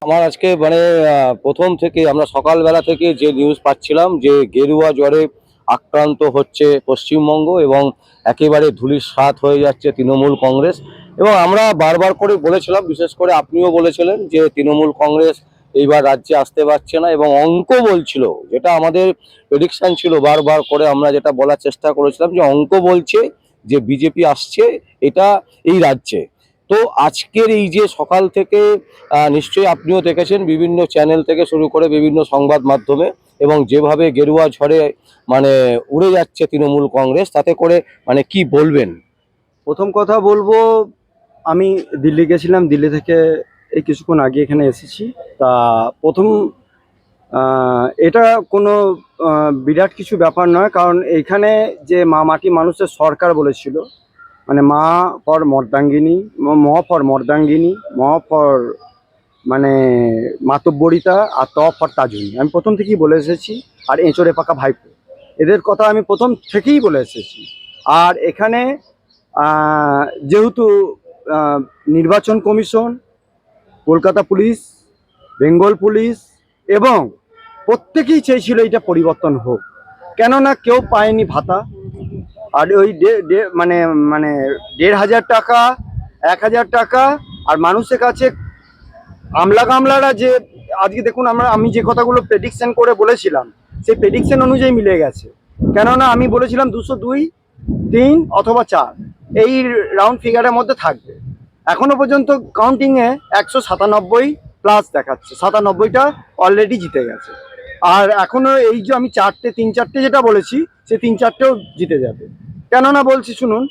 আমার আজকে মানে প্রথম থেকে আমরা সকালবেলা থেকে যে নিউজ পাচ্ছিলাম যে গেরুয়া জ্বরে আক্রান্ত হচ্ছে পশ্চিমবঙ্গ এবং একেবারে ধূলিসাৎ হয়ে যাচ্ছে তৃণমূল কংগ্রেস। এবং আমরা বারবার করে বলেছিলাম, বিশেষ করে আপনিও বলেছিলেন যে তৃণমূল কংগ্রেস এইবার রাজ্যে আসতে পারছে না, এবং অঙ্ক বলছিল, যেটা আমাদের প্রেডিকশন ছিল, বারবার করে আমরা যেটা বলার চেষ্টা করেছিলাম যে অঙ্ক বলছে যে বিজেপি আসছে এটা এই রাজ্যে। তো আজকের এই যে সকাল থেকে নিশ্চয়ই আপনিও দেখেছেন বিভিন্ন চ্যানেল থেকে শুরু করে বিভিন্ন সংবাদ মাধ্যমে, এবং যেভাবে গেরুয়া ঝড়ে মানে উড়ে যাচ্ছে তৃণমূল কংগ্রেস, তাতে করে মানে কি বলবেন? প্রথম কথা বলবো, আমি দিল্লি গেছিলাম। দিল্লি থেকে এই কিছুক্ষণ আগে এখানে এসেছি। তা প্রথম এটা কোনো বিরাট কিছু ব্যাপার নয়, কারণ এখানে যে মা মাটি মানুষের সরকার বলেছিল, মানে মা ফর মর্দাঙ্গিনী, ম ফর মর্দাঙ্গিনী, ম ফর মানে মাতব্বরিতা, আর ত ফর তাজুনি, আমি প্রথম থেকেই বলে এসেছি। আর এঁচড়ে পাকা ভাইপো, এদের কথা আমি প্রথম থেকেই বলে এসেছি। আর এখানে যেহেতু নির্বাচন commission, Kolkata police, Bengal police এবং প্রত্যেকেই চেয়েছিল এটা পরিবর্তন হোক, কেননা কেউ পায়নি ভাতা। আর ওই মানে মানে ১,৫০০ টাকা, ১,০০০ টাকা, আর মানুষের কাছে আমলারা যে আজকে দেখুন, আমি যে কথাগুলো প্রেডিকশন করে বলেছিলাম, সেই প্রেডিকশন অনুযায়ী মিলে গেছে। কেননা আমি বলেছিলাম 202, 3 অথবা 4 এই রাউন্ড ফিগারের মধ্যে থাকবে। এখনো পর্যন্ত কাউন্টিংয়ে ১৯৭ প্লাস দেখাচ্ছে, ৯৭টা অলরেডি জিতে গেছে। আর এখনো এই যে আমি 3-4টে যেটা বলেছি, সে 3-4টেও জিতে যাবে। কেননা বলছি শুনুন,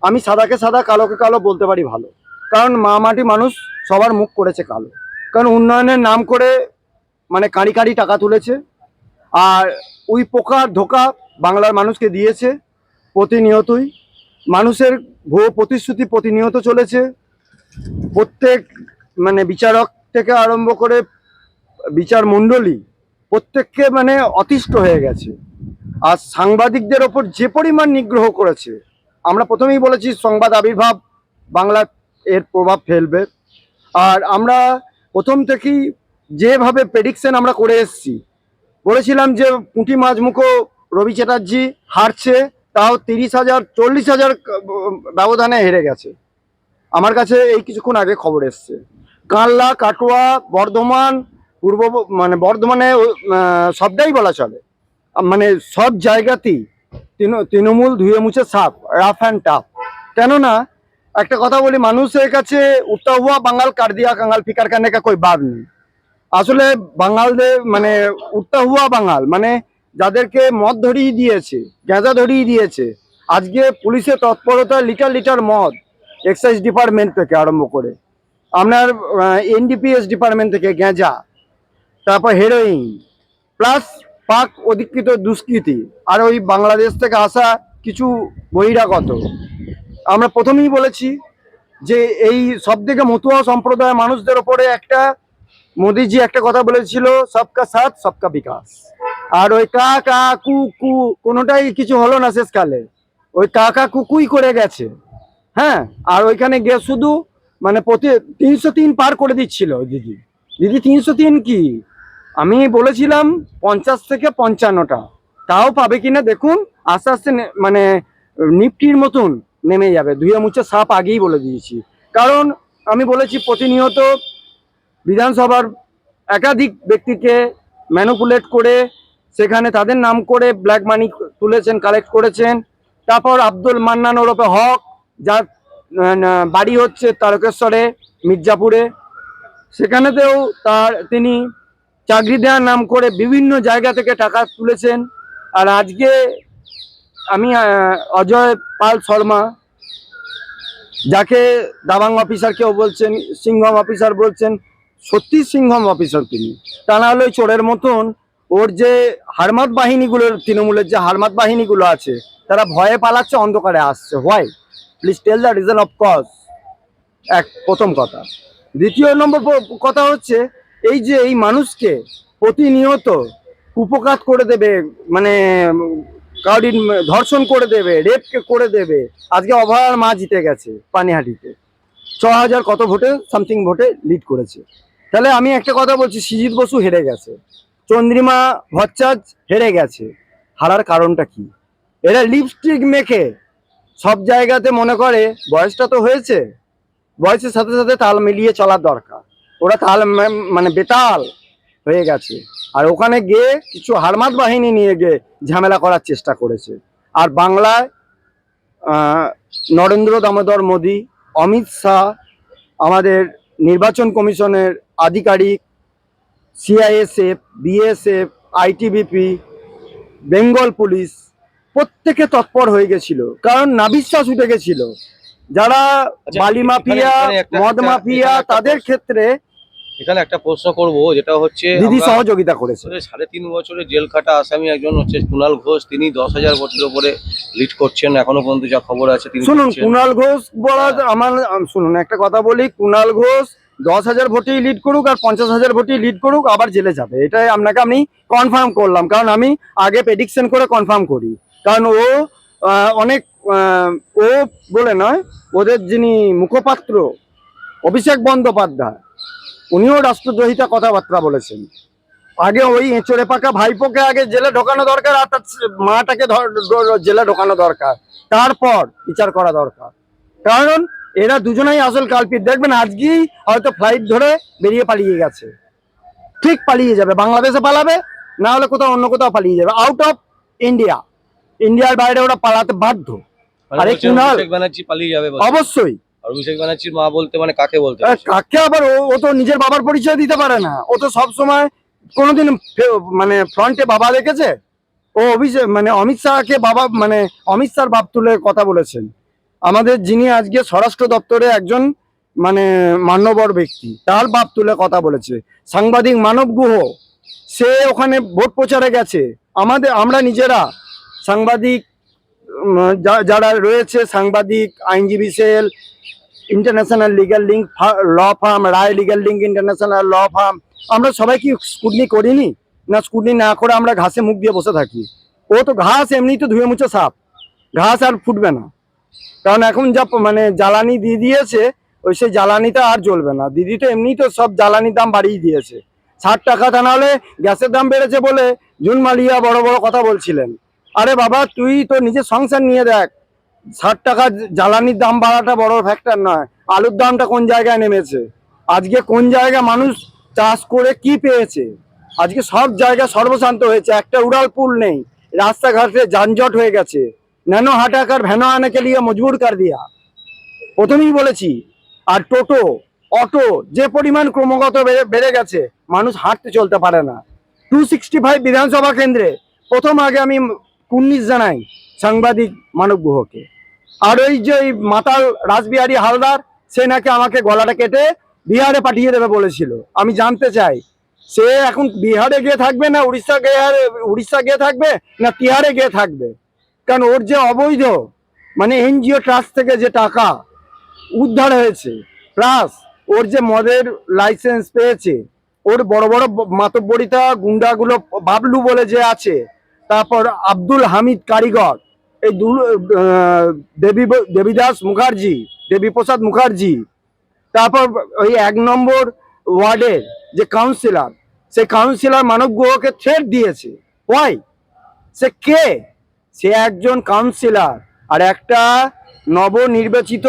আমি সাদাকে সাদা কালোকে কালো বলতে পারি ভালো, কারণ মা মাটি মানুষ সবার মুখ করেছে কালো। কারণ উন্নয়নের নাম করে মানে কাঁড়ি কাঁড়ি টাকা তুলেছে, আর ওই পোকার ধোকা বাংলার মানুষকে দিয়েছে। প্রতিনিয়তই মানুষের ভুয়ো প্রতিশ্রুতি প্রতিনিয়ত চলেছে। প্রত্যেক মানে বিচারক থেকে আরম্ভ করে বিচার মণ্ডলী প্রত্যেককে মানে অতিষ্ঠ হয়ে গেছে। আর সাংবাদিকদের ওপর যে পরিমাণ নিগ্রহ করেছে, আমরা প্রথমেই বলেছি সংবাদ আবির্ভাব বাংলার এর প্রভাব ফেলবে। আর আমরা প্রথম থেকেই যেভাবে প্রেডিকশন আমরা করে এসেছি, বলেছিলাম যে পুঁটি মাঝমুখো রবি চ্যাটার্জি হারছে, তাও 30,000 40,000 ব্যবধানে হেরে গেছে। আমার কাছে এই কিছুক্ষণ আগে খবর এসছে। কানলা, কাটোয়া, বর্ধমান, পূর্ব মানে বর্ধমানে সবটাই বলা চলে, মানে সব জায়গাতেই তৃণমূল ধুয়ে মুছে সাফ, রাফ অ্যান্ড টাফ। কেননা একটা কথা বলি, মানুষের কাছে উঠতা হুয়া বাঙাল কার দিয়া কাঙ্গাল ফিকার কানে কা কই বাদ নেই। আসলে বাঙালদের মানে উঠতা হুয়া বাঙাল মানে যাদেরকে মদ ধরিয়ে দিয়েছে, গাঁজা ধরিয়ে দিয়েছে, আজকে পুলিশের তৎপরতা, লিটার লিটার মদ এক্সাইজ ডিপার্টমেন্ট থেকে আরম্ভ করে আপনার এনডিপিএস ডিপার্টমেন্ট থেকে গাঁজা, তারপর হেরোইন, প্লাস পাক অধিকৃত দুষ্কৃতি, আর ওই বাংলাদেশ থেকে আসা কিছু বহিরাগত। আমরা প্রথমেই বলেছি যে এই সব থেকে মতুয়া সম্প্রদায়ের মানুষদের ওপরে একটা মোদিজি একটা কথা বলেছিল, সবকা সাথ সবকা বিকাশ। আর ওই কা কা কু কু কোনোটাই কিছু হলো না শেষকালে, ওই কাকা কুকুই করে গেছে। হ্যাঁ, আর ওইখানে গিয়ে শুধু মানে প্রতি ৩০৩ পার করে দিচ্ছিল দিদি। ৩০৩ কি, আমি বলেছিলাম 50 থেকে 55টা, তাও পাবে কিনা দেখুন। আস্তে আস্তে মানে নিফটির মতন নেমে যাবে, ধুয়ে মুছে সাপ আগেই বলে দিয়েছি। কারণ আমি বলেছি প্রতিনিয়ত বিধানসভার একাধিক ব্যক্তিকে ম্যানিপুলেট করে সেখানে তাদের নাম করে ব্ল্যাক মানি তুলেছেন, কালেক্ট করেছেন। তারপর আব্দুল মান্নান ওরফে হক, যার বাড়ি হচ্ছে তারকেশ্বরে, মির্জাপুরে, সেখানেতেও তিনি চাকরি দেওয়ার নাম করে বিভিন্ন জায়গা থেকে টাকা তুলেছেন। আর আজকে আমি অজয় পাল শর্মা, যাকে দাবাং অফিসার কেউ বলছেন, সিংহম অফিসার বলছেন, সত্যি সিংহম অফিসার তিনি। তা না হলে চোরের মতন ওর যে হারমাত বাহিনীগুলোর, তৃণমূলের যে হারমাত বাহিনীগুলো আছে, তারা ভয়ে পালাচ্ছে, অন্ধকারে আসছে। Why? Please tell the reason of cause. প্রথম কথা। দ্বিতীয় নম্বর কথা হচ্ছে, এই যে এই মানুষকে প্রতিনিয়ত কুপকাত করে দেবে, মানে কাউরির ধর্ষণ করে দেবে, রেপকে করে দেবে। আজকে অভয়ার মা জিতে গেছে পানিহাটিতে, ৬,০০০ কত ভোটে সামথিং ভোটে লিড করেছে। তাহলে আমি একটা কথা বলছি, সৃজিত বসু হেরে গেছে, চন্দ্রিমা ভট্টাচার্য হেরে গেছে, হারার কারণটা কি? এরা লিপস্টিক মেখে সব জায়গাতে মনে করে বয়সটা তো হয়েছে, বয়সের সাথে সাথে তাল মিলিয়ে চলার দরকার। ওরা তাল মানে বেতাল হয়ে গেছে, আর ওখানে গিয়ে কিছু হারমাত বাহিনী নিয়ে গিয়ে ঝামেলা করার চেষ্টা করেছে। আর বাংলায় নরেন্দ্র দামোদর মোদী, অমিত শাহ, আমাদের নির্বাচন কমিশনের আধিকারিক, CISF, BSF, ITBP, Bengal police প্রত্যেকে তৎপর হয়ে গেছিল, কারণ নাবিশ্বাস উঠে গেছিল। যারা আচ্ছা, বালি মাফিয়া, এখানে একটা- মদ একটা- মাফিয়া, এখানে একটা তাদের ক্ষেত্রে এখানে একটা প্রশ্ন করব, যেটা হচ্ছে দিদি আমরা সহযোগিতা করেছে। 3.5 বছরের জেল খাটা আসামি একজন হচ্ছে কুণাল ঘোষ, তিনি 10,000 ভোটের উপরে লিড করছেন এখনো পর্যন্ত, যা খবর আছে তিনি শুনুন, করছেন। কুণাল ঘোষ বলা শুনুন একটা কথা বলি, কুণাল ঘোষ 10,000 ভোটেই লিড করুক আর 50,000 ভোটেই লিড করুক, আবার জেলে যাবে, এটাই আপনাকে আমি কনফার্ম করলাম, কারণ আমি আগে প্রেডিকশন করে কনফার্ম করি। কারণ ও অনেক ও বলে নয়, ওদের যিনি মুখপাত্র অভিষেক বন্দ্যোপাধ্যায়, উনিও রাষ্ট্রদ্রোহিতা কথাবার্তা বলেছেন। আগে ওই এঁচড়ে পাকা ভাইপোকে আগে জেলে ঢোকানো দরকার, আর তার মাটাকে জেলে ঢোকানো দরকার, তারপর বিচার করা দরকার। কারণ এরা দুজনেই আসল কালপিট। দেখবেন আজকেই হয়তো ফ্লাইট ধরে বেরিয়ে পালিয়ে গেছে, ঠিক পালিয়ে যাবে, বাংলাদেশে পালাবে, না হলে কোথাও অন্য কোথাও পালিয়ে যাবে, আউট অফ ইন্ডিয়া। ইন্ডিয়ার বাইরে ওরা পালাতে বাধ্য। মানে আরে বলছেন কুণাল অভিষেক ব্যানার্জি পালিয়ে যাবে বলছেন। অবশ্যই। আর অভিষেক ব্যানার্জির মা বলতে মানে কাকে বলতে চাইছেন? কাকে আবার, ও তো নিজের বাবার পরিচয় দিতে পারে না, ও তো সব সময় কোনোদিন মানে ফ্রন্টে বাবা দেখেছে? ও অভিষেক মানে অমিত শাহকে বাবা, মানে অমিত শাহর বাপ তুলে কথা বলেছেন। আমাদের যিনি আজকে স্বরাষ্ট্র দপ্তরে একজন মানে মান্যবর ব্যক্তি, তার বাপ তুলে কথা বলেছে। সাংবাদিক মানব গুহ, সে ওখানে ভোট প্রচারে গেছে। আমরা নিজেরা সাংবাদিক, যারা রয়েছে সাংবাদিক, আইনজীবী cell, international legal link law firm, Roy legal link international law firm, আমরা সবাই কি স্কুটনি করিনি? না, স্কুটনি না করে আমরা ঘাসে মুখ দিয়ে বসে থাকি। ও তো ঘাস এমনি তো ধুয়ে মুছে সাপ, ঘাস আর ফুটবে না, কারণ এখন যা মানে জ্বালানি দিয়ে দিয়েছে, ওই সেই জ্বালানিটা আর জ্বলবে না। দিদি তো এমনি তো সব জ্বালানির দাম বাড়িয়ে দিয়েছে, 60 টাকা, তা নাহলে গ্যাসের দাম বেড়েছে বলে জুন মালিয়া বড় বড় কথা বলছিলেন। আরে বাবা, তুই তো নিজের সংসার নিয়ে দেখ, 60 টাকা জ্বালানির দাম বাড়াটা বড় ফ্যাক্টর নয়। আলুর দামটা কোন জায়গায় নেমেছে, আজকে কোন জায়গায় মানুষ চাষ করে কি পেয়েছে, আজকে সব জায়গায় সর্বশান্ত হয়েছে, একটা উড়াল পুল নেই, রাস্তাঘাটে যানজট হয়ে গেছে, नैनो हटाकर भैनो आने के लिए मजबूर कर दिया, প্রথমেই বলেছি। আর টোটো, অটো যে পরিমাণ ক্রমাগত বেড়ে গেছে, মানুষ হাঁটতে চলতে পারে না। 265 বিধানসভা কেন্দ্রে প্রথম আগে আমি কুর্নিশ জানাই সাংবাদিক মানব গুহকে। আর ওই যে মাতাল রাসবিহারী হালদার, সে নাকি আমাকে গলাটা কেটে বিহারে পাঠিয়ে দেবে বলেছিল। আমি জানতে চাই, সে এখন বিহারে গিয়ে থাকবে না উড়িষ্যা গিয়ে থাকবে, না তিহারে গিয়ে থাকবে? কারণ ওর যে অবৈধ মানে এনজিও ট্রাস্ট থেকে যে টাকা উদ্ধার হয়েছে, প্লাস ওর যে মদের লাইসেন্স পেয়েছে, ওর বড় বড় মাতব্বরিতা গুন্ডাগুলো, বাবলু বলে যে আছে, তারপর আব্দুল হামিদ কারিগর, এই দেবীদাস মুখার্জি, দেবীপ্রসাদ মুখার্জি, তারপর ওই 1 নম্বর ওয়ার্ডের যে কাউন্সিলর, সেই কাউন্সিলর মানব গুহকে থ্রেট দিয়েছে। ওয়াই? সে কে? সে একজন কাউন্সিলর আর একটা নবনির্বাচিত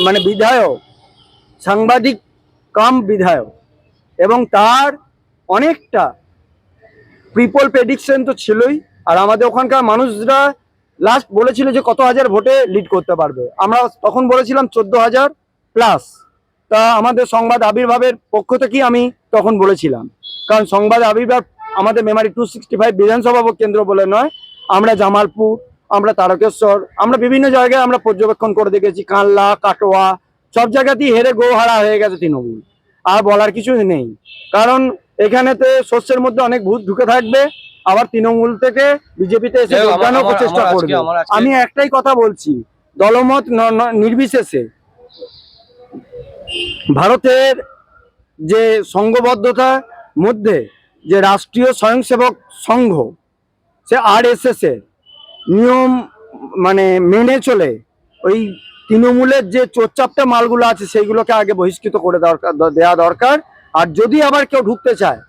মানে বিধায়ক, সাংবাদিক কাম বিধায়ক, এবং তার অনেকটা পিপল প্রেডিকশন তো ছিলই। আর আমাদের ওখানকার মানুষরা লাস্ট বলেছিল যে কত হাজার ভোটে লিড করতে পারবে, আমরা তখন বলেছিলাম 14,000 প্লাস। তা আমাদের সংবাদ আবির্ভাবের পক্ষ থেকেই আমি তখন বলেছিলাম, কারণ সংবাদ আবির্ভাব আমাদের মেমারি 265 বিধানসভা কেন্দ্র বলে নয়, আমরা জামালপুর, আমরা তারকেশ্বর, আমরা বিভিন্ন জায়গায় আমরা পর্যবেক্ষণ করে দেখেছি, কানলা, কাটোয়া, সব জায়গাতেই হেরে গোহারা হয়ে গেছে তৃণমূল। আর বলার কিছু নেই, কারণ এখানেতে শস্যের মধ্যে অনেক ভূত ঢুকে থাকবে, আবার তৃণমূল থেকে বিজেপিতে এসে যোগদানও চেষ্টা করবে। আমি একটাই কথা বলছি, দলমত নির্বিশেষে ভারতের যে সংঘবদ্ধতার মধ্যে যে রাষ্ট্রীয় স্বয়ংসেবক সংঘ, সে RSS এর নিয়ম মানে মেনে চলে ওই তৃণমূলের যে চোরচাপটা মালগুলো আছে সেইগুলোকে আগে বহিষ্কৃত করে দেওয়া দরকার। আর যদি আবার কেউ ঢুকতে চায়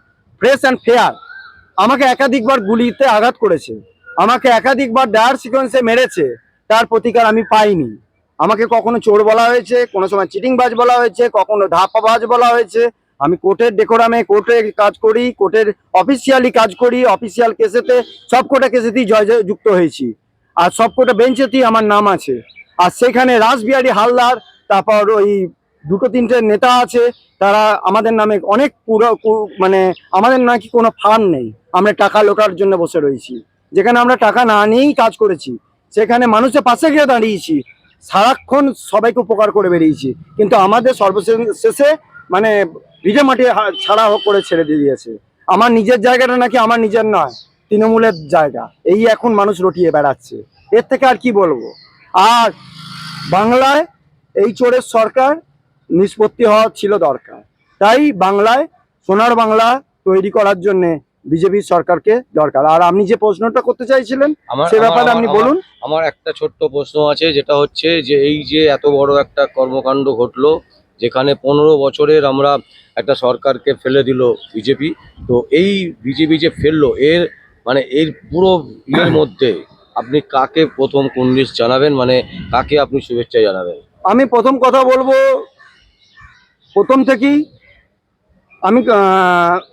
ফ্রেশ অ্যান্ড ফেয়ার, আমাকে একাধিকবার গুলিতে আঘাত করেছে, আমাকে একাধিকবার ডায়ার সিকোয়েন্সে মেরেছে, তার প্রতিকার আমি পাইনি। আমাকে কখনো চোর বলা হয়েছে, কোনো সময় চিটিংবাজ বলা হয়েছে, কখনো ধাপ্পাবাজ বলা হয়েছে। আমি কোর্টের ডেকোরামে কোর্টে কাজ করি, কোর্টের অফিসিয়ালি কাজ করি, অফিসিয়াল কেসেতে সব কটা কেসেতেই যুক্ত হয়েছি, আর সব কটা বেঞ্চেতেই আমার নাম আছে। আর সেখানে রাসবিহারী হালদার, তারপর ওই দুটো তিনটে নেতা আছে, তারা আমাদের নামে অনেক মানে আমাদের নাকি কোনো ফান্ড নেই, আমরা টাকা লোটার জন্য বসে রয়েছি। যেখানে আমরা টাকা না নিয়েই কাজ করেছি, সেখানে মানুষের পাশে গিয়ে দাঁড়িয়েছি, সারাক্ষণ সবাইকে উপকার করে বেরিয়েছি, কিন্তু আমাদের সর্বশেষে মানে ভিজে মাটি ছাড়া করে ছেড়ে দিয়েছে। আমার নিজের জায়গাটা নাকি আমার নিজের নয়, তৃণমূলের জায়গা, এই এখন মানুষ রটিয়ে বেড়াচ্ছে। এর থেকে আর কি বলবো। আর বাংলায় এই চোরের সরকার নিষ্পত্তি হওয়া ছিল দরকার, তাই বাংলায় সোনার বাংলা তৈরি করার জন্য বিজেপি সরকারকে দরকার। আর আপনি যে প্রশ্নটা করতে চাইছিলেন সে ব্যাপারে আপনি বলুন। আমার একটা ছোট্ট প্রশ্ন আছে, যেটা হচ্ছে যে এই যে এত বড় একটা কর্মকাণ্ড ঘটলো, যেখানে 15 বছরের আমরা একটা সরকারকে ফেলে দিল বিজেপি, তো এই বিজেপি যে ফেললো, এর মানে এর পুরো ইয়ের মধ্যে আপনি কাকে প্রথম কুর্নিশ জানাবেন, মানে কাকে আপনি শুভেচ্ছা জানাবেন? আমি প্রথম কথা বলবো, প্রথম থেকেই আমি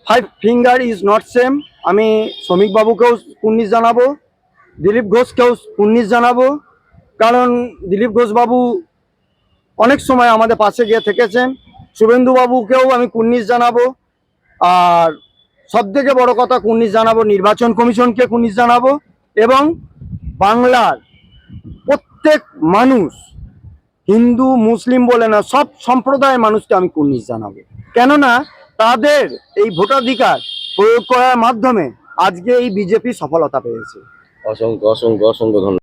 five finger is not same, আমি শ্রমিক বাবুকেও কুর্নিশ জানাবো, দিলীপ ঘোষকেও কুর্নিশ জানাবো, কারণ দিলীপ ঘোষ বাবু অনেক সময় আমাদের পাশে গিয়ে থেকেছেন। শুভেন্দু বাবুকেও আমি কুর্নিশ জানাবো। আর সব থেকে বড় কথা কুর্নিশ জানাবো নির্বাচন কমিশনকে কুর্নিশ জানাবো, এবং বাংলার প্রত্যেক মানুষ, হিন্দু মুসলিম বলে না, সব সম্প্রদায়ের মানুষকে আমি কুর্নিশ জানাবো। কেননা তাদের এই ভোটাধিকার প্রয়োগ করার মাধ্যমে আজকে এই বিজেপি সফলতা পেয়েছে। অসংখ্য অসংখ্য অসংখ্য ধন্যবাদ।